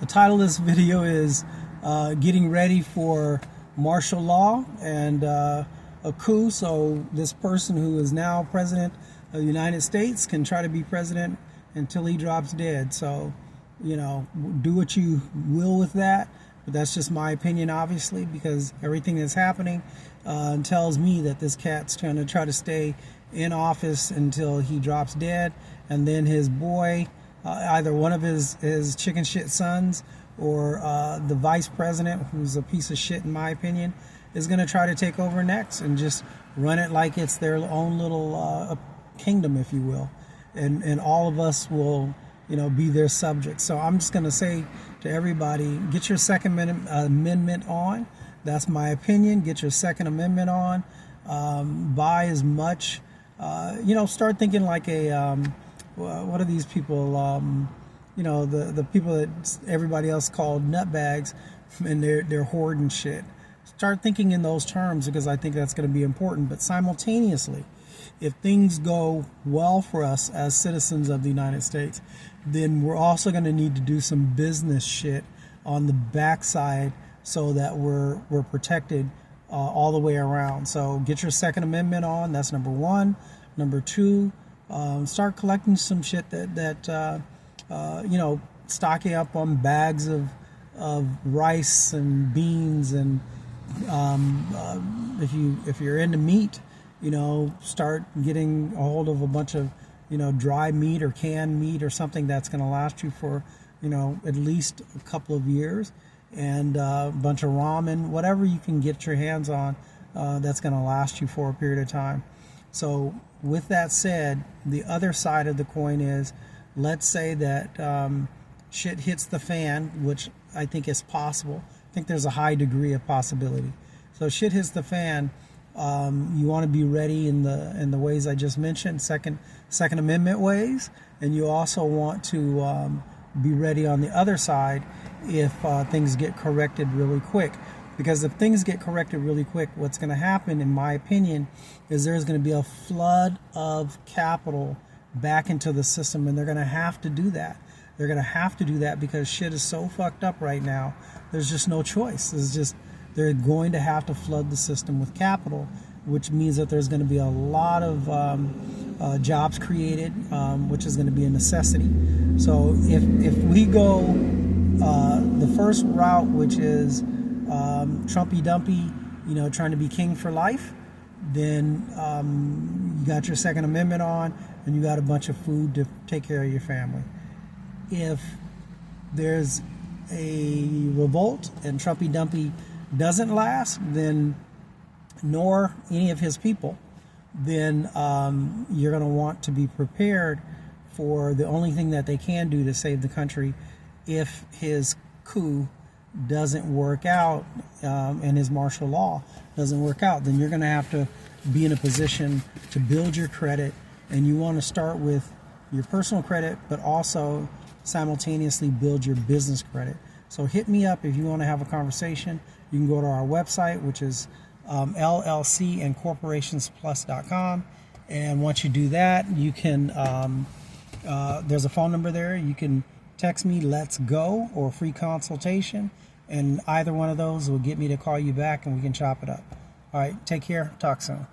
The title of this video is getting ready for martial law and a coup. So this person who is now president of the United States can try to be president until he drops dead. So, you know, do what you will with that. But that's just my opinion, obviously, because everything that's happening tells me that this cat's trying to try to stay in office until he drops dead. And then his boy, either one of his chicken shit sons or the vice president, who's a piece of shit in my opinion, is going to try to take over next and just run it like it's their own little kingdom, if you will. And all of us will, you know, be their subjects. So I'm just going to say to everybody, get your Second Amendment on. That's my opinion. Get your Second Amendment on. Buy as much, you know, start thinking like a, what are these people, you know, the people that everybody else called nutbags, and they're hoarding shit. Start thinking in those terms, because I think that's going to be important. But simultaneously, if things go well for us as citizens of the United States, then we're also going to need to do some business shit on the backside so that we're protected all the way around. So get your Second Amendment on. That's number one. Number two, start collecting some shit that you know, stocking up on bags of rice and beans, and if you're into meat, you know, start getting a hold of a bunch of, you know, dry meat or canned meat or something that's going to last you for, you know, at least a couple of years, and a bunch of ramen, whatever you can get your hands on that's going to last you for a period of time. So with that said, the other side of the coin is, let's say that shit hits the fan, which I think is possible. I think there's a high degree of possibility. So shit hits the fan. You want to be ready in the ways I just mentioned, Second Amendment ways, and you also want to be ready on the other side if things get corrected really quick. Because if things get corrected really quick, what's going to happen, in my opinion, is there's going to be a flood of capital back into the system, and they're going to have to do that. They're going to have to do that because shit is so fucked up right now. There's just no choice. It's just, they're going to have to flood the system with capital, which means that there's going to be a lot of jobs created, which is going to be a necessity. So if we go the first route, which is Trumpy Dumpy, you know, trying to be king for life, then you got your Second Amendment on, and you got a bunch of food to take care of your family. If there's a revolt and Trumpy Dumpy doesn't last, then, nor any of his people, then you're going to want to be prepared for the only thing that they can do to save the country if his coup doesn't work out, and his martial law doesn't work out. Then you're going to have to be in a position to build your credit, and you want to start with your personal credit, but also simultaneously build your business credit. So hit me up if you want to have a conversation. You can go to our website, which is LLC and Corporations Plus.com. And once you do that, you can, there's a phone number there. You can text me, let's go, or free consultation. And either one of those will get me to call you back, and we can chop it up. All right, take care. Talk soon.